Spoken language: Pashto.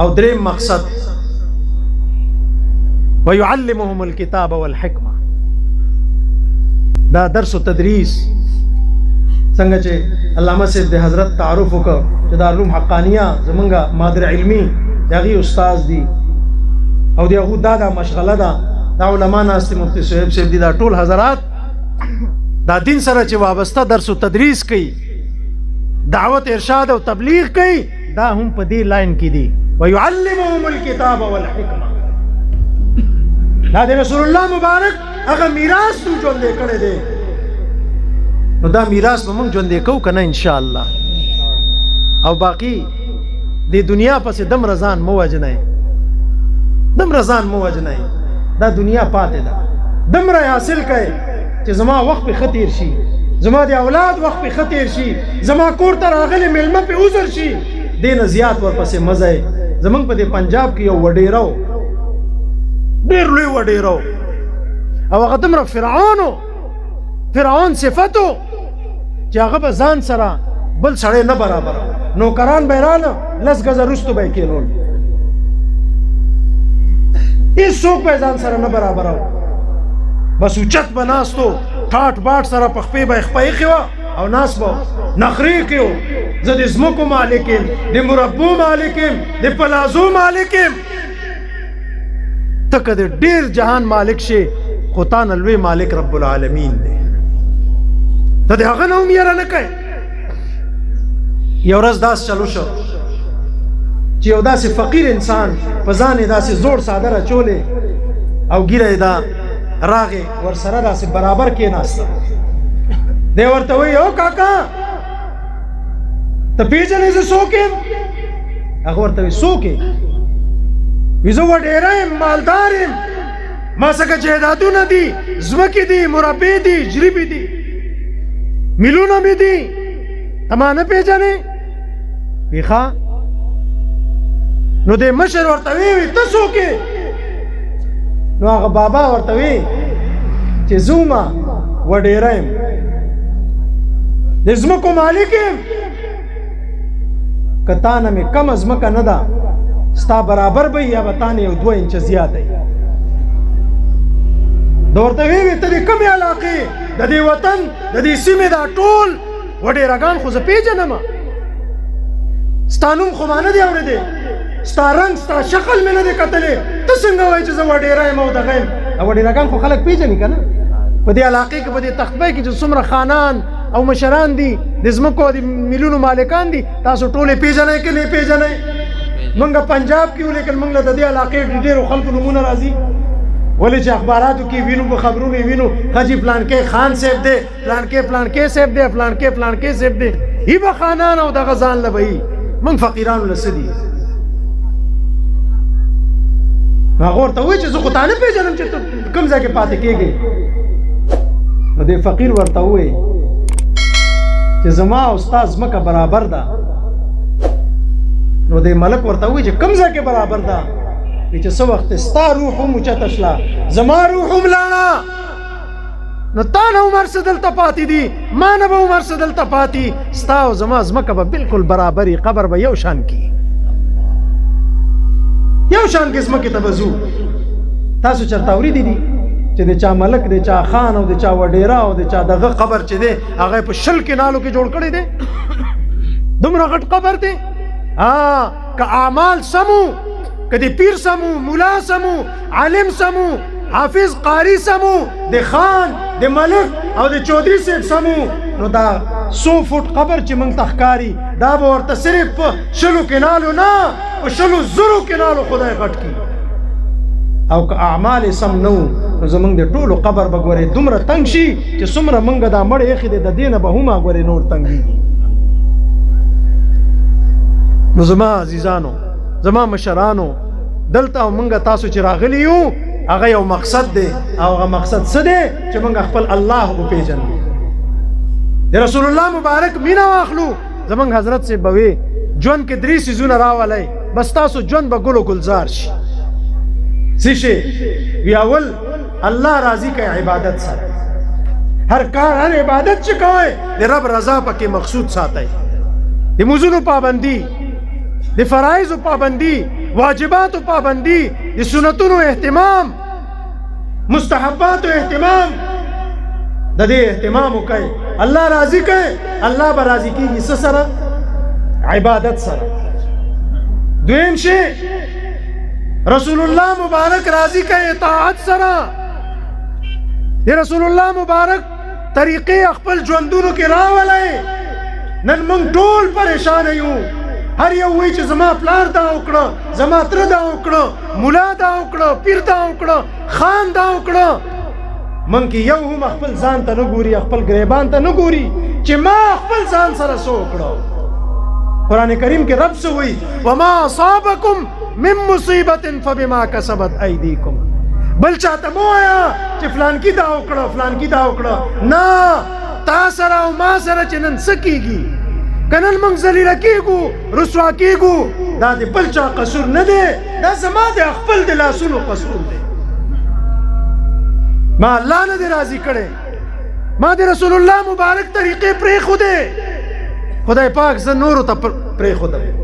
او دریم مقصد ويعلمهم الكتاب والحکمه. دا درس و تدریس څنګه چې علامه صاحب د حضرت تعارف وکړ چې دارالعلوم حقانیه زمونږه مادر علمي د هغې استاذ دي او د هغو دا مشغله ده. دا علما ناست مفتي صاحب دي، دا ټول حضرات دا دین سره چې وابسته درس و تدریس کوي، دعوت ارشاد او تبلیغ کوي، دا هم په دې لاین کې دي ويعلمهم الكتاب والحکمه. دا د رسول الله مبارک هغه میراث تو ژوندی کړی دی، نو دا میراث به موږ ژوندی کوو که نه انشاءالله. او باقي د دنیا پسې دمره ځان مه وژنئ، دمره ځان مه وژنئ، دا دنیا پاتې ده. دمره حاصل کړئ چې زما وخت پې ښه تېر شي، زما د اولاد وخت پې ښه تېر شي، زما کور ته راغلی میلمه پې عذر شي. دې نه زیات ورپسې مه ځئ. زمونږ په دې پنجاب کې یو وډیره و، ډېر لوی وډیره و، او هغه دومره فرعون صفت و چې هغه به ځان سره بل سړی نه برابر، نوکران به یې راله 10 ګزه وروستو به یې کېنول، هېڅوک به یې ځان سره نه برابر و. بس اوچت به ناست و، ټاټ باټ سره په خپې به یې خپه ایښې وه او ناست به نخرې کې و، زه د ځمکو مالک یم، د مربو مالک یم، د پلازو مالک یم. ته که د ډېر جهان مالک شې خو تا نه لوی مالک رب العالمین دی، ته د هغه نه هم یره نه کوې. یو ورځ داس چلو شو چې یو داسې فقیر انسان په ځان یې داسې زوړ څادر اچولې او ږیره یې دا راغې ورسره داسې برابر کېناسته. دی ورته وایي او کاکا ته پېژنې زه څوک یم؟ هغه ورته وایي څوک یې؟ وایي زه وډېره یم، مالدار یم، ما څخه جایدادونه دي، ځمکې دي، مربې دي، جریبې دي، میلونه مې دي، ته ما نه پېژنې؟ وایي ښه. نو دی مشر ورته وایي ته څوک یې؟ نو هغه بابا ورته وایي چې زه ومه وډېره یم، د ځمکو مالک یم، که تا نه مې کمه ځمکه نه ده ستا برابر به یا به تا نه یو 2 انچه زیاته وي. د ورته ویې ته د کومې علاقې، د دې وطن، د دې سیمې دا ټول وډېرګان خو زه پېژنم، ستا نوم خو ما نه دی اورېدی، ستا رنګ ستا شکل مې نه دی کتلی، ته څنګه وایې چې زه وډېره یم او دغه یم؟ وډېرګان خو خلک پېژني که نه؟ په دې علاقې کې په دې تختبۍ کې چې څومره خانان او مشران دي، د ځمکو د میلونو مالکان دي، تاسو ټول یې پېژنئ که نه یې پېژنئ؟ موږ پنجاب کې یو لیکن موږ له د دې علاقې ډېرو خلکو نومونه راځي، ولې چې اخباراتو کې وینو، په خبرونو یې وینو حاجي پلانکې خان صاحب دی، پلانکې صاحب دی، پلانکې صاحب دی، هی به خانان او دغه ځان له به یي. موږ فقیرانو له څه دي؟ هغه ورته وایي چې زه خو تا نه پېژنم چې ته کوم ځای کې پاتې کېږې. نو دې فقیر ورته ووایي چې زما او ستا ځمکه برابر ده. نو دې ملک ورته وایي چې کوم ځای کې برابر ده؟ چې څه وخت ستا روح هم اوچته شله، زما روح هم لاړه، نو تا نه عمر څه دلته پاتې دي، ما نه به عمر څه دلته پاتې، ستا او زما ځمکه به بالکل برابر وي، قبر به یو شان کې، یو شان کې ځمکې ته به ځو. تاسو چېرته اورېدي دي چې د چا ملک، د چا خان او د چا وډېره او د چا دغه قبر چې دی هغه یې په 20 کنالو کې جوړ کړی دی؟ دومره غټ قبر دی. که اعمال سمو، که د پیر سمو، مولا سمو، عالم سمو، حافظ قاری سمو، د خان، د ملک او د چودھری صاحب سمو، نو دا 100 فوټ قبر چې موږ ته ښکاري دا به ورته صرف په 20 کنالو نه، په 20,000 کنالو خدای غټ کړي. او که اعمال سم نه وو نو زمونږ د ټولو قبر به ګورې دومره تنګ شي چې څومره موږ دا مړ ایښي دی د دې نه به هم ګورې نور تنګېږي. نو زما عزیزانو، زما مشرانو، دلته موږ تاسو چې راغلي یو هغه یو مقصد دی، او هغه مقصد څه دی چې موږ خپل الله وپېژنو، د رسول الله مبارک مینه واخلو. زمونږ حضرت صاحب به وی ژوند کې 3 څیزونه راولئ، بس تاسو ژوند به ګل و ګلزار شي. څه شی؟ وی اول الله راضي کوي عبادت سره، هر کار هر عبادت چې کوئ د رب رضا پکې مقصود ساتئ، د مونځونو پابندي، د فرایضو پابندي، واجبات پابندی د سنتونو اهتمام مستحبات اهتمام د دې اهتمام وکړي الله راضي کړي الله به راضي کیږي څه سره عبادت سره دویم شی رسول الله مبارک راضي کړي اطاعت سره د رسول الله مبارک طریقې خپل ژوندونو کې راولئ نن موږ ټول پریشان یو هر یو وایي چې زما پلار دا وکړه زما تره دا وکړه مولا دا وکړه پیر دا وکړه خان دا وکړه موږ کې یو هم خپل ځان ته نه ګوري خپل ګریبان ته نه ګوري چې ما خپل ځان سره څه وکړه قرآن کریم کې رب څه وایي وما اصابکم من مصیبة فبما کسبت ایدیکم بل چاته مو وایه چې فلانکي دا وکړه فلانکي دا وکړه نه تا سره او ما سره چې نن څه کېږي که نن موږ ذلیله کېږو رسوا کېږو دا د بل چا قصور نه دی دا زما د خپل د لاسونو قصور دی ما الله نه دی راضي کړی ما د رسول الله مبارک طریقې پرېښودې خدای پاک زه نورو ته پرېښودم